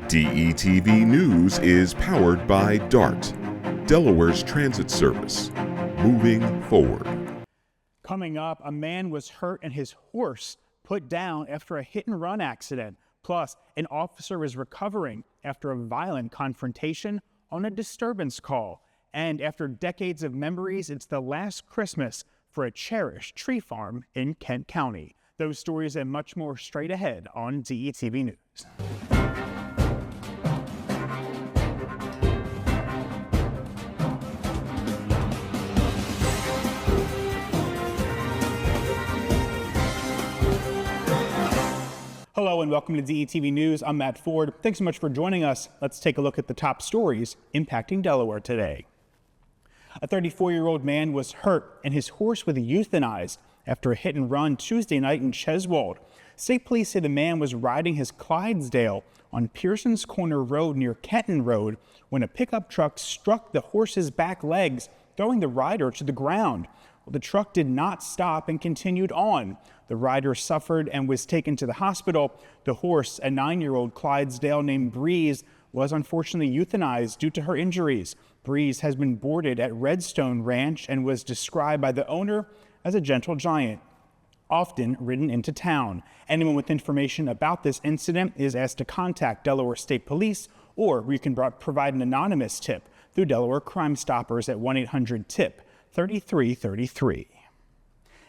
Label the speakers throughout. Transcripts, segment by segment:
Speaker 1: DETV News is powered by DART, Delaware's transit service. Moving forward.
Speaker 2: Coming up, a man was hurt and his horse put down after a hit-and-run accident. Plus, an officer is recovering after a violent confrontation on a disturbance call. And after decades of memories, it's the last Christmas for a cherished tree farm in Kent County. Those stories and much more straight ahead on DETV News. Hello and welcome to DETV News. I'm Matt Ford. Thanks so much for joining us. Let's take a look at the top stories impacting Delaware today. A 34-year-old man was hurt and his horse was euthanized after a hit and run Tuesday night in Cheswold. State police say the man was riding his Clydesdale on Pearson's Corner Road near Kenton Road when a pickup truck struck the horse's back legs, throwing the rider to the ground. Well, the truck did not stop and continued on. The rider suffered and was taken to the hospital. The horse, a 9-year-old Clydesdale named Breeze, was unfortunately euthanized due to her injuries. Breeze has been boarded at Redstone Ranch and was described by the owner as a gentle giant, often ridden into town. Anyone with information about this incident is asked to contact Delaware State Police, or you can provide an anonymous tip through Delaware Crime Stoppers at 1-800-TIP-3333.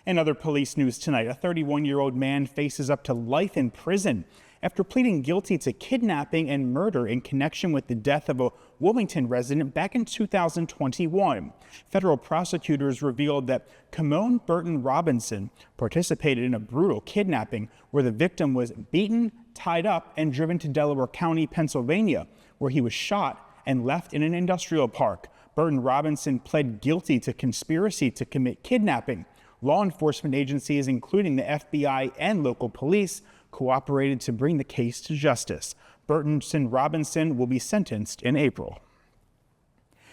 Speaker 2: In other police news tonight, a 31-year-old man faces up to life in prison after pleading guilty to kidnapping and murder in connection with the death of a Wilmington resident back in 2021. Federal prosecutors revealed that Camone Burton Robinson participated in a brutal kidnapping where the victim was beaten, tied up, and driven to Delaware County, Pennsylvania, where he was shot and left in an industrial park. Burton Robinson pled guilty to conspiracy to commit kidnapping. Law enforcement agencies, including the FBI and local police, cooperated to bring the case to justice. Burton Robinson will be sentenced in April.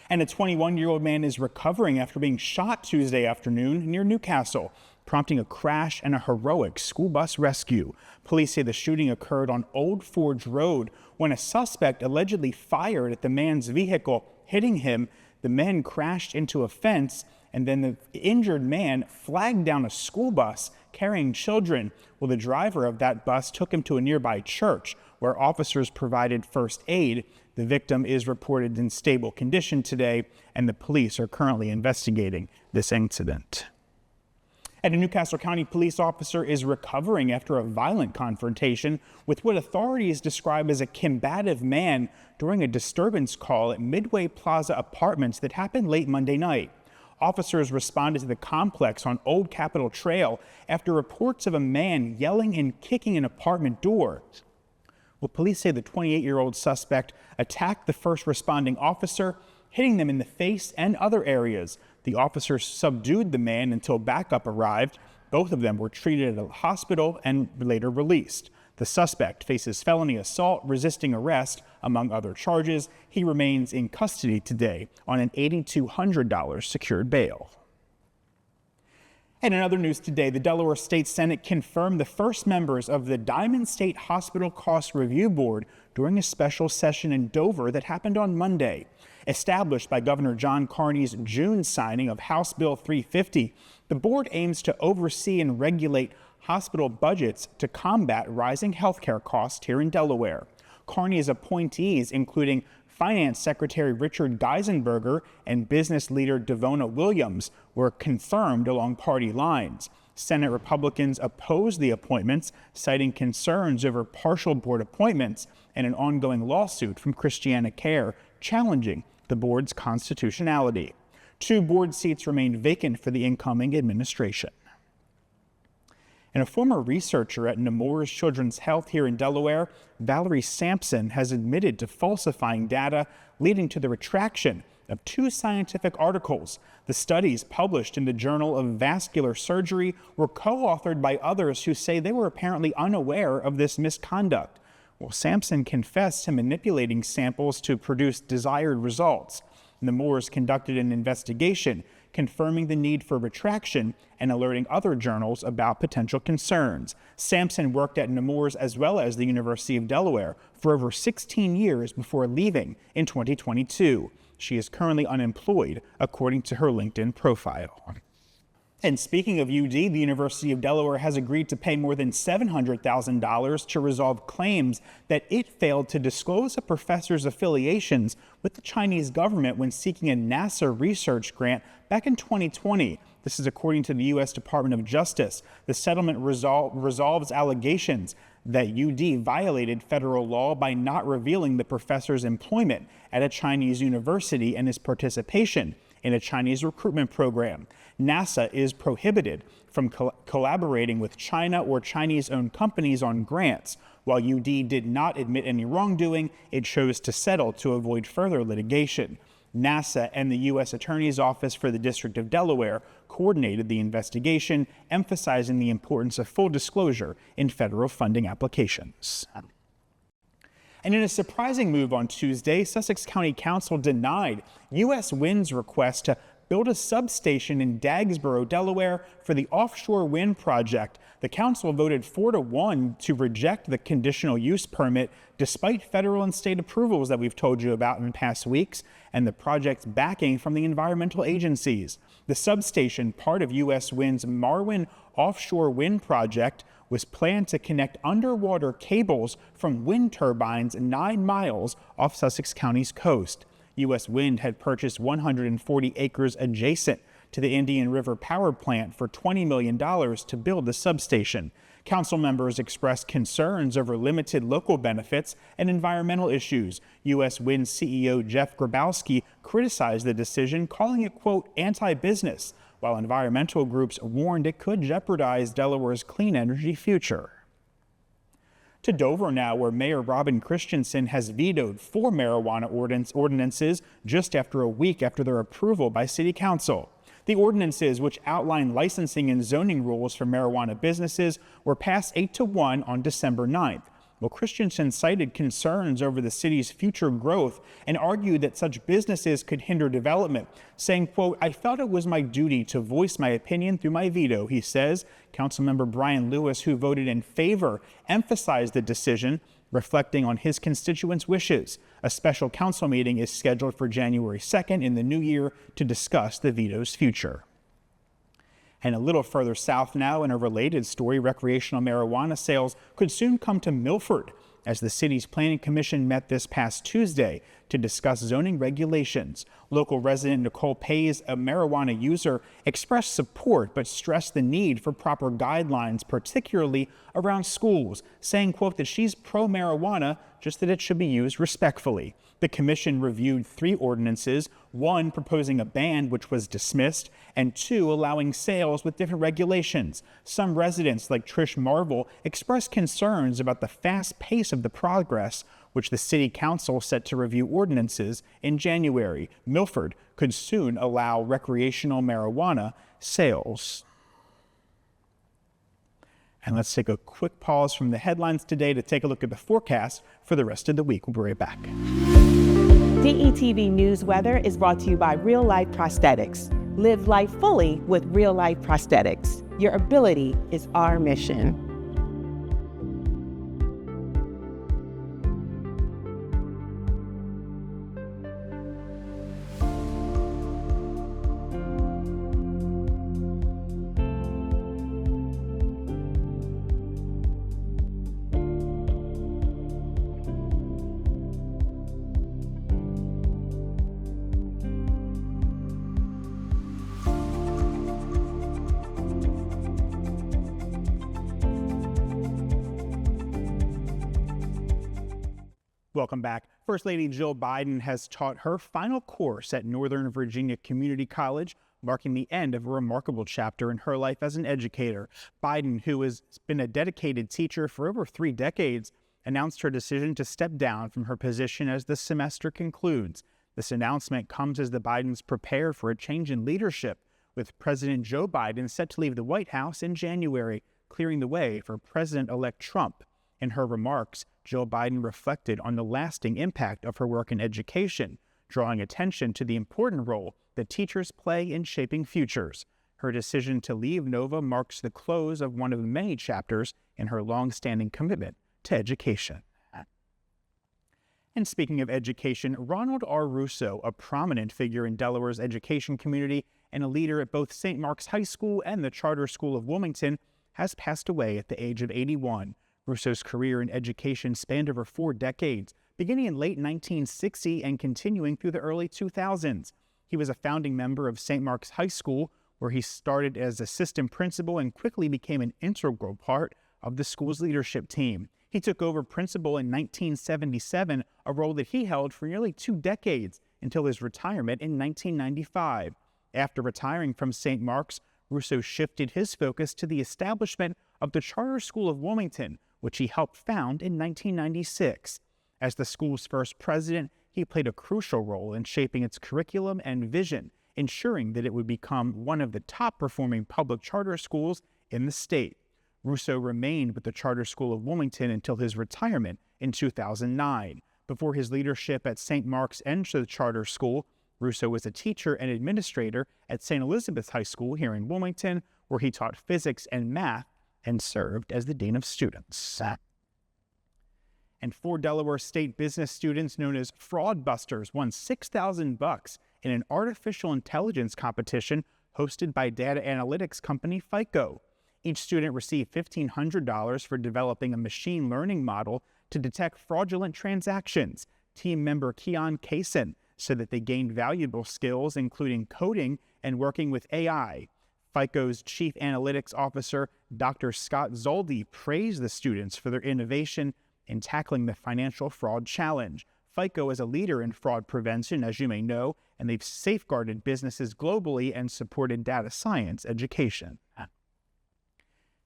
Speaker 2: And a 21-year-old man is recovering after being shot Tuesday afternoon near Newcastle, prompting a crash and a heroic school bus rescue. Police say the shooting occurred on Old Forge Road when a suspect allegedly fired at the man's vehicle, hitting him. The man crashed into a fence, and then the injured man flagged down a school bus carrying children. Well, the driver of that bus took him to a nearby church where officers provided first aid. The victim is reported in stable condition today, and the police are currently investigating this incident. And a Newcastle County police officer is recovering after a violent confrontation with what authorities describe as a combative man during a disturbance call at Midway Plaza Apartments that happened late Monday night. Officers responded to the complex on Old Capitol Trail after reports of a man yelling and kicking an apartment door. Well, police say the 28-year-old suspect attacked the first responding officer, hitting them in the face and other areas. The officers subdued the man until backup arrived. Both of them were treated at a hospital and later released. The suspect faces felony assault, resisting arrest, among other charges. He remains in custody today on an $8,200 secured bail. And in other news today, the Delaware State Senate confirmed the first members of the Diamond State Hospital Cost Review Board during a special session in Dover that happened on Monday. Established by Governor John Carney's June signing of House Bill 350, the board aims to oversee and regulate hospital budgets to combat rising healthcare costs here in Delaware. Carney's appointees, including Finance Secretary Richard Geisenberger and business leader Devona Williams, were confirmed along party lines. Senate Republicans opposed the appointments, citing concerns over partial board appointments and an ongoing lawsuit from Christiana Care challenging the board's constitutionality. 2 board seats remain vacant for the incoming administration. And a former researcher at Nemours Children's Health here in Delaware, Valerie Sampson, has admitted to falsifying data, leading to the retraction of 2 scientific articles. The studies published in the Journal of Vascular Surgery were co-authored by others who say they were apparently unaware of this misconduct. Well, Sampson confessed to manipulating samples to produce desired results. Nemours conducted an investigation confirming the need for retraction and alerting other journals about potential concerns. Sampson worked at Nemours as well as the University of Delaware for over 16 years before leaving in 2022. She is currently unemployed, according to her LinkedIn profile. And speaking of UD, the University of Delaware has agreed to pay more than $700,000 to resolve claims that it failed to disclose a professor's affiliations with the Chinese government when seeking a NASA research grant back in 2020. This is according to the U.S. Department of Justice. The settlement resolves allegations that UD violated federal law by not revealing the professor's employment at a Chinese university and his participation in a Chinese recruitment program. NASA is prohibited from collaborating with China or Chinese-owned companies on grants. While UD did not admit any wrongdoing, it chose to settle to avoid further litigation. NASA and the U.S. Attorney's Office for the District of Delaware coordinated the investigation, emphasizing the importance of full disclosure in federal funding applications. And in a surprising move on Tuesday, Sussex County Council denied U.S. Wind's request to build a substation in Dagsboro, Delaware for the offshore wind project. The council voted 4-1 to reject the conditional use permit despite federal and state approvals that we've told you about in past weeks and the project's backing from the environmental agencies. The substation, part of U.S. Wind's Marwin offshore wind project, was planned to connect underwater cables from wind turbines 9 miles off Sussex County's coast. U.S. Wind had purchased 140 acres adjacent to the Indian River Power Plant for $20 million to build the substation. Council members expressed concerns over limited local benefits and environmental issues. U.S. Wind CEO Jeff Grabowski criticized the decision, calling it, quote, anti-business, while environmental groups warned it could jeopardize Delaware's clean energy future. To Dover now, where Mayor Robin Christensen has vetoed 4 marijuana ordinances just after a week after their approval by City Council. The ordinances, which outline licensing and zoning rules for marijuana businesses, were passed 8-1 on December 9th. Well, Christensen cited concerns over the city's future growth and argued that such businesses could hinder development, saying, quote, I felt it was my duty to voice my opinion through my veto, he says. Councilmember Brian Lewis, who voted in favor, emphasized the decision, reflecting on his constituents' wishes. A special council meeting is scheduled for January 2nd in the new year to discuss the veto's future. And a little further south now, in a related story, recreational marijuana sales could soon come to Milford, as the city's planning commission met this past Tuesday to discuss zoning regulations. Local resident Nicole Pays, a marijuana user, expressed support but stressed the need for proper guidelines, particularly around schools, saying, quote, that she's pro-marijuana, just that it should be used respectfully. The commission reviewed 3 ordinances, 1 proposing a ban, which was dismissed, and 2 allowing sales with different regulations. Some residents, like Trish Marvel, expressed concerns about the fast pace of the progress, which the city council set to review ordinances in January. Milford could soon allow recreational marijuana sales. And let's take a quick pause from the headlines today to take a look at the forecast for the rest of the week. We'll be right back.
Speaker 3: DETV News Weather is brought to you by Real Life Prosthetics. Live life fully with Real Life Prosthetics. Your ability is our mission.
Speaker 2: Welcome back. First Lady Jill Biden has taught her final course at Northern Virginia Community College, marking the end of a remarkable chapter in her life as an educator. Biden, who has been a dedicated teacher for over 3 decades, announced her decision to step down from her position as the semester concludes. This announcement comes as the Bidens prepare for a change in leadership, with President Joe Biden set to leave the White House in January, clearing the way for President-elect Trump. In her remarks, Jill Biden reflected on the lasting impact of her work in education, drawing attention to the important role that teachers play in shaping futures. Her decision to leave Nova marks the close of one of many chapters in her long-standing commitment to education. And speaking of education, Ronald R. Russo, a prominent figure in Delaware's education community and a leader at both St. Mark's High School and the Charter School of Wilmington, has passed away at the age of 81. Russo's career in education spanned over 4 decades, beginning in late 1960 and continuing through the early 2000s. He was a founding member of St. Mark's High School, where he started as assistant principal and quickly became an integral part of the school's leadership team. He took over principal in 1977, a role that he held for nearly 2 decades until his retirement in 1995. After retiring from St. Mark's, Russo shifted his focus to the establishment of the Charter School of Wilmington, which he helped found in 1996. As the school's first president, he played a crucial role in shaping its curriculum and vision, ensuring that it would become one of the top-performing public charter schools in the state. Russo remained with the Charter School of Wilmington until his retirement in 2009. Before his leadership at St. Mark's and the Charter School, Russo was a teacher and administrator at St. Elizabeth's High School here in Wilmington, where he taught physics and math and served as the Dean of Students. And 4 Delaware State business students known as fraud busters won $6,000 in an artificial intelligence competition hosted by data analytics company FICO. Each student received $1,500 for developing a machine learning model to detect fraudulent transactions. Team member Keon Kaysen said that they gained valuable skills, including coding and working with AI. FICO's Chief Analytics Officer, Dr. Scott Zoldi, praised the students for their innovation in tackling the financial fraud challenge. FICO is a leader in fraud prevention, as you may know, and they've safeguarded businesses globally and supported data science education.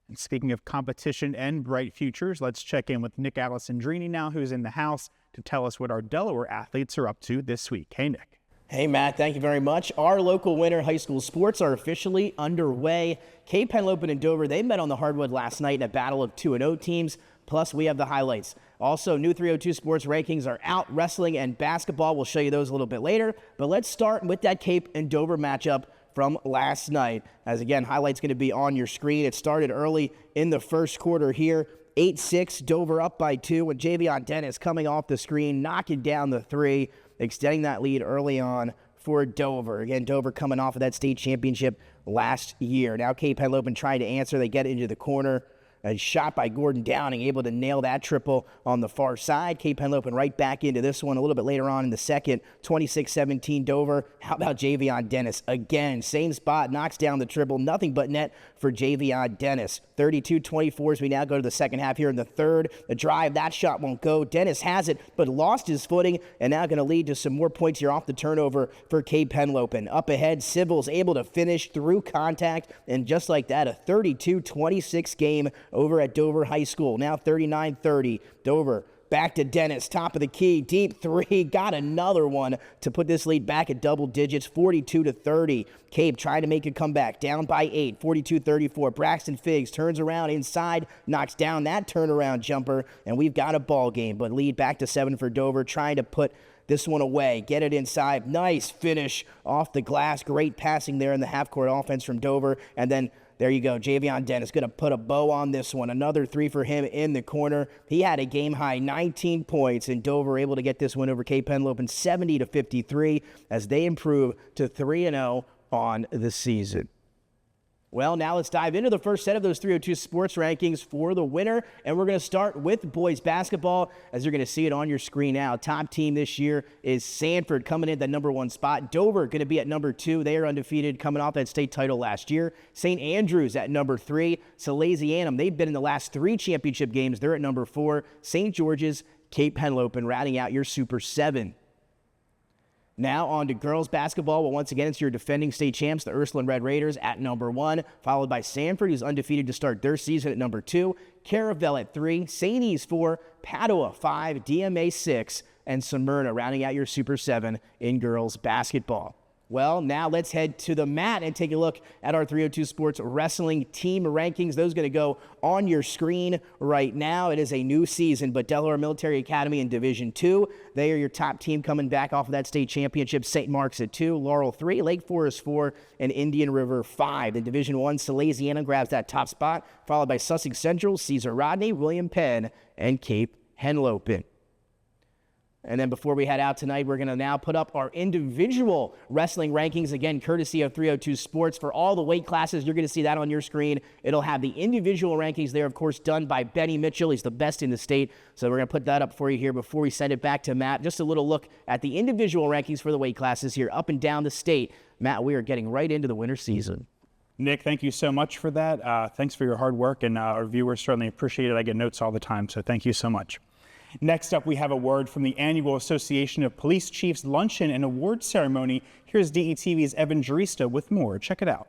Speaker 2: And speaking of competition and bright futures, let's check in with Nick Alessandrini now, who's in the house, to tell us what our Delaware athletes are up to this week. Hey, Nick.
Speaker 4: Hey, Matt, thank you very much. Our local winter high school sports are officially underway. Cape Henlopen and Dover, they met on the hardwood last night in a battle of 2-0 teams. Plus, we have the highlights. Also, new 302 sports rankings are out. Wrestling and basketball, we'll show you those a little bit later. But let's start with that Cape and Dover matchup from last night. As again, highlights going to be on your screen. It started early in the first quarter here. 8-6, Dover up by 2, with Javion Dennis coming off the screen, knocking down the 3, extending that lead early on for Dover. Again, Dover coming off of that state championship last year. Now Cape Henlopen trying to answer. They get into the corner. A shot by Gordon Downing, able to nail that triple on the far side. Cape Henlopen right back into this one a little bit later on in the second. 26-17 Dover. How about Javion Dennis? Again, same spot, knocks down the triple. Nothing but net for Javion Dennis. 32-24 as we now go to the second half here in the third. The drive, that shot won't go. Dennis has it, but lost his footing, and now going to lead to some more points here off the turnover for Cape Henlopen. Up ahead, Civils able to finish through contact, and just like that, a 32-26 game over at Dover High School. Now 39-30. Dover back to Dennis, top of the key, deep 3, got another one to put this lead back at double digits, 42-30. Cape trying to make a comeback, down by 8, 42-34. Braxton Figgs turns around inside, knocks down that turnaround jumper, and we've got a ball game, but lead back to 7 for Dover, trying to put this one away, get it inside. Nice finish off the glass, great passing there in the half-court offense from Dover, and then there you go, Javion Dennis going to put a bow on this one. Another 3 for him in the corner. He had a game-high 19 points, and Dover able to get this win over Cape Henlopen 70-53 as they improve to 3-0 on the season. Well, now let's dive into the first set of those 302 sports rankings for the winner, and we're going to start with boys basketball, as you're going to see it on your screen now. Top team this year is Sanford, coming in at that number 1 spot. Dover going to be at number 2. They are undefeated, coming off that state title last year. St. Andrews at number 3. Salesianum, they've been in the last 3 championship games. They're at number 4. St. George's, Cape Henlopen, rounding out your Super 7. Now on to girls basketball. Well, once again, it's your defending state champs, the Ursuline Red Raiders, at number 1, followed by Sanford, who's undefeated to start their season at number 2, Caravel at 3, St. E's 4, Padua 5, DMA 6, and Smyrna rounding out your Super 7 in girls basketball. Well, now let's head to the mat and take a look at our 302 Sports Wrestling team rankings. Those are going to go on your screen right now. It is a new season, but Delaware Military Academy in Division 2, they are your top team coming back off of that state championship. St. Mark's at 2, Laurel 3, Lake Forest 4, and Indian River 5. In Division 1, Salesiana grabs that top spot, followed by Sussex Central, Cesar Rodney, William Penn, and Cape Henlopen. And then before we head out tonight, we're going to now put up our individual wrestling rankings, again, courtesy of 302 Sports. For all the weight classes, you're going to see that on your screen. It'll have the individual rankings there, of course, done by Benny Mitchell. He's the best in the state. So we're going to put that up for you here before we send it back to Matt. Just a little look at the individual rankings for the weight classes here up and down the state. Matt, we are getting right into the winter season.
Speaker 2: Nick, thank you so much for that. Thanks for your hard work, and our viewers certainly appreciate it. I get notes all the time, so thank you so much. Next up, we have a word from the annual Association of Police Chiefs Luncheon and Award Ceremony. Here's DETV's Evan Jurista with more. Check it out.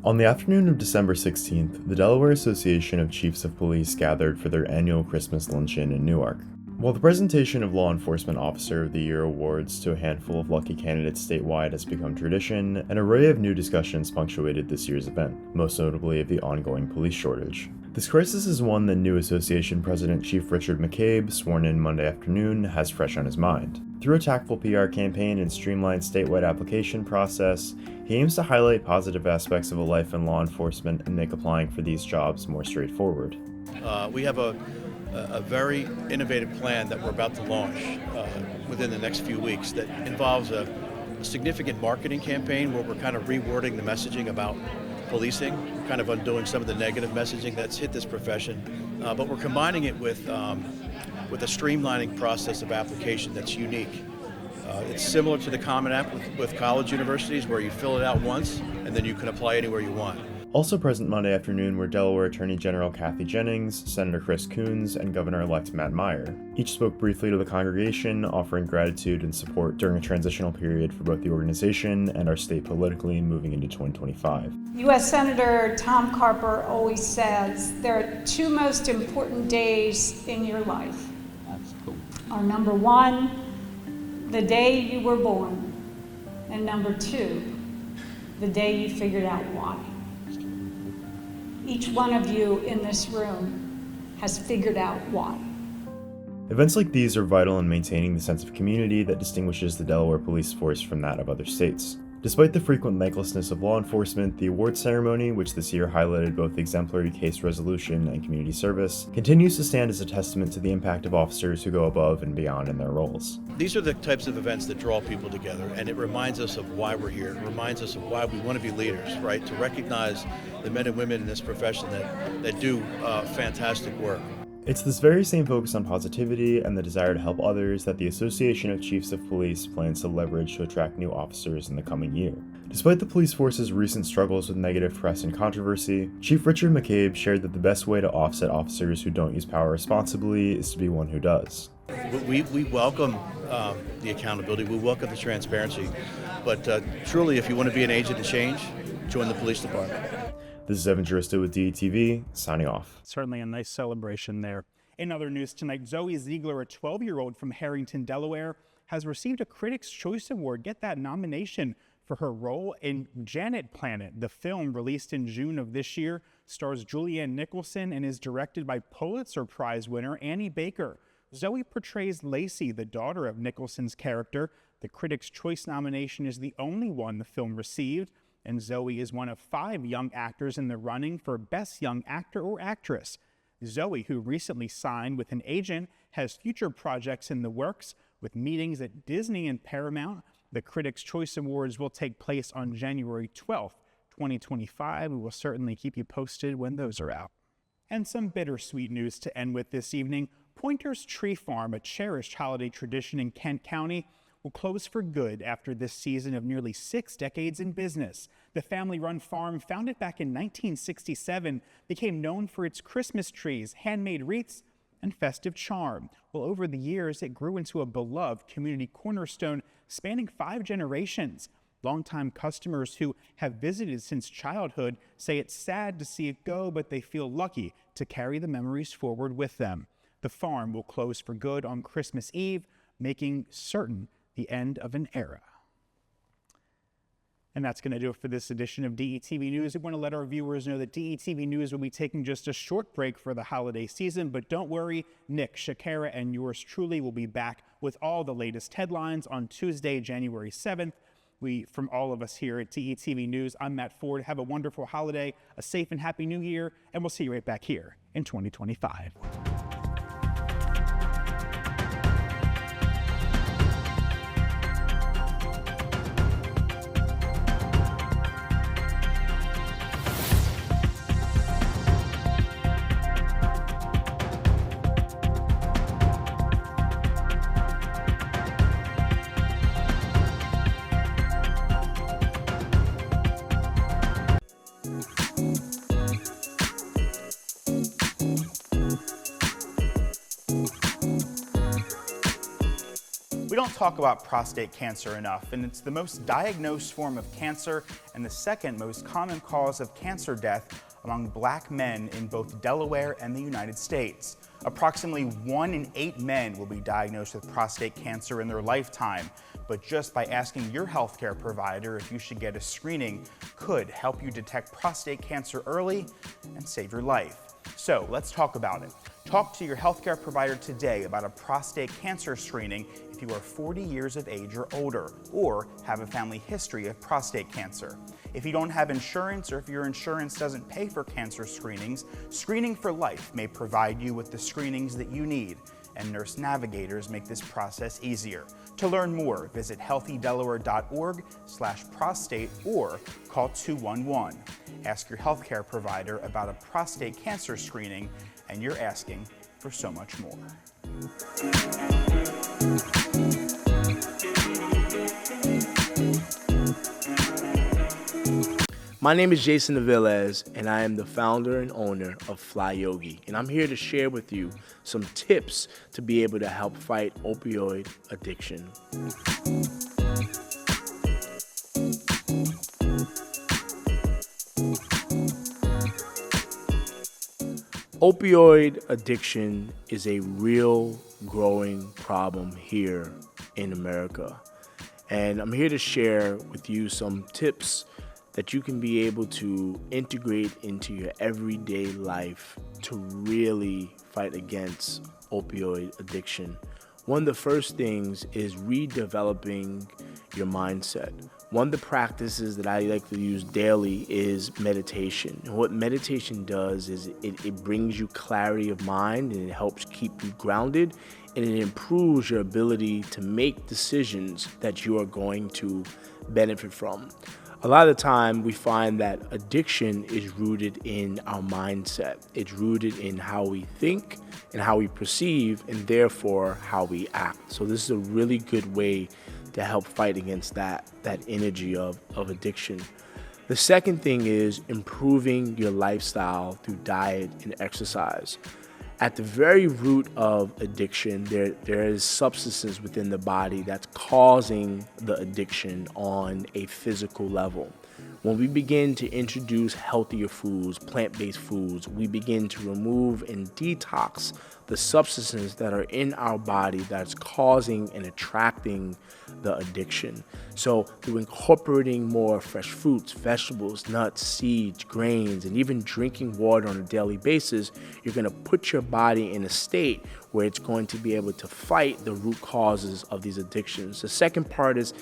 Speaker 5: On the afternoon of December 16th, the Delaware Association of Chiefs of Police gathered for their annual Christmas luncheon in Newark. While the presentation of Law Enforcement Officer of the Year awards to a handful of lucky candidates statewide has become tradition, an array of new discussions punctuated this year's event, most notably of the ongoing police shortage. This crisis is one that new association president Chief Richard McCabe, sworn in Monday afternoon, has fresh on his mind. Through a tactful PR campaign and streamlined statewide application process, he aims to highlight positive aspects of a life in law enforcement and make applying for these jobs more straightforward.
Speaker 6: We have a very innovative plan that we're about to launch within the next few weeks that involves a significant marketing campaign where we're kind of rewording the messaging about policing, kind of undoing some of the negative messaging that's hit this profession, but we're combining it with a streamlining process of application that's unique. It's similar to the Common App with college universities where you fill it out once and then you can apply anywhere you want.
Speaker 5: Also present Monday afternoon were Delaware Attorney General Kathy Jennings, Senator Chris Coons, and Governor-elect Matt Meyer. Each spoke briefly to the congregation, offering gratitude and support during a transitional period for both the organization and our state politically moving into 2025.
Speaker 7: U.S. Senator Tom Carper always says there are two most important days in your life. Are number one, the day you were born, and number two, the day you figured out why. Each one of you in this room has figured out why.
Speaker 5: Events like these are vital in maintaining the sense of community that distinguishes the Delaware police force from that of other states. Despite the frequent thanklessness of law enforcement, the award ceremony, which this year highlighted both exemplary case resolution and community service, continues to stand as a testament to the impact of officers who go above and beyond in their roles.
Speaker 6: These are the types of events that draw people together, and it reminds us of why we're here. It reminds us of why we want to be leaders, right? To recognize the men and women in this profession that do fantastic work.
Speaker 5: It's this very same focus on positivity and the desire to help others that the Association of Chiefs of Police plans to leverage to attract new officers in the coming year. Despite the police force's recent struggles with negative press and controversy, Chief Richard McCabe shared that the best way to offset officers who don't use power responsibly is to be one who does.
Speaker 6: We welcome the accountability, we welcome the transparency, but truly if you want to be an agent of change, join the police department.
Speaker 5: This is Evan Jurista with DETV, signing off.
Speaker 2: Certainly a nice celebration there. In other news tonight, Zoe Ziegler, a 12-year-old from Harrington, Delaware, has received a Critics' Choice Award. Get that nomination for her role in Janet Planet. The film, released in June of this year, stars Julianne Nicholson and is directed by Pulitzer Prize winner Annie Baker. Zoe portrays Lacey, the daughter of Nicholson's character. The Critics' Choice nomination is the only one the film received, and Zoe is one of 5 young actors in the running for Best Young Actor or Actress. Zoe, who recently signed with an agent, has future projects in the works with meetings at Disney and Paramount. The Critics' Choice Awards will take place on January 12th, 2025. We will certainly keep you posted when those are out. And some bittersweet news to end with this evening. Pointer's Tree Farm, a cherished holiday tradition in Kent County, will close for good after this season of nearly 6 decades in business. The family-run farm, founded back in 1967, became known for its Christmas trees, handmade wreaths, and festive charm. Well, over the years, it grew into a beloved community cornerstone spanning 5 generations. Longtime customers who have visited since childhood say it's sad to see it go, but they feel lucky to carry the memories forward with them. The farm will close for good on Christmas Eve, making certain the end of an era. And that's going to do it for this edition of DETV News. We want to let our viewers know that DETV News will be taking just a short break for the holiday season, but don't worry, Nick, Shakira, and yours truly will be back with all the latest headlines on Tuesday, January 7th. From all of us here at DETV News, I'm Matt Ford. Have a wonderful holiday, a safe and happy new year, and we'll see you right back here in 2025. We don't talk about prostate cancer enough, and it's the most diagnosed form of cancer and the second most common cause of cancer death among Black men in both Delaware and the United States. Approximately 1 in 8 men will be diagnosed with prostate cancer in their lifetime, but just by asking your healthcare provider if you should get a screening could help you detect prostate cancer early and save your life. So let's talk about it. Talk to your healthcare provider today about a prostate cancer screening if you are 40 years of age or older, or have a family history of prostate cancer. If you don't have insurance, or if your insurance doesn't pay for cancer screenings, Screening for Life may provide you with the screenings that you need, and Nurse Navigators make this process easier. To learn more, visit healthydelaware.org/prostate or call 211. Ask your healthcare provider about a prostate cancer screening, and you're asking for so much more.
Speaker 8: My name is Jason Aviles, and I am the founder and owner of Fly Yogi, and I'm here to share with you some tips to be able to help fight opioid addiction. Opioid addiction is a real growing problem here in America, and I'm here to share with you some tips that you can be able to integrate into your everyday life to really fight against opioid addiction. One of the first things is redeveloping your mindset. One of the practices that I like to use daily is meditation. And what meditation does is it brings you clarity of mind, and it helps keep you grounded, and it improves your ability to make decisions that you are going to benefit from. A lot of the time we find that addiction is rooted in our mindset. It's rooted in how we think and how we perceive, and therefore how we act. So this is a really good way to help fight against that energy of addiction. The second thing is improving your lifestyle through diet and exercise. At the very root of addiction, there is substances within the body that's causing the addiction on a physical level. When we begin to introduce healthier foods, plant-based foods, we begin to remove and detox the substances that are in our body that's causing and attracting the addiction. So through incorporating more fresh fruits, vegetables, nuts, seeds, grains, and even drinking water on a daily basis, you're going to put your body in a state where it's going to be able to fight the root causes of these addictions. The second part is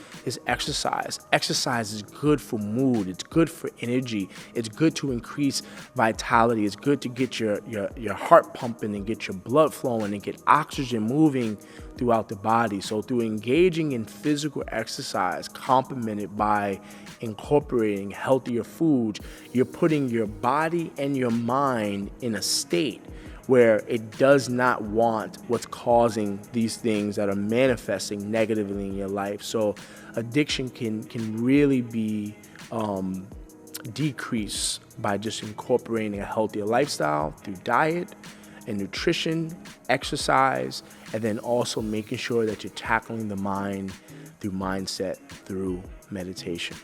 Speaker 8: exercise. Exercise is good for mood. It's good for energy. It's good to increase vitality. It's good to get your heart pumping and get your blood flowing and get oxygen moving throughout the body. So through engaging in physical exercise, complemented by incorporating healthier foods, you're putting your body and your mind in a state where it does not want what's causing these things that are manifesting negatively in your life. So addiction can really be decreased by just incorporating a healthier lifestyle through diet and nutrition, exercise, and then also making sure that you're tackling the mind through mindset, through meditation.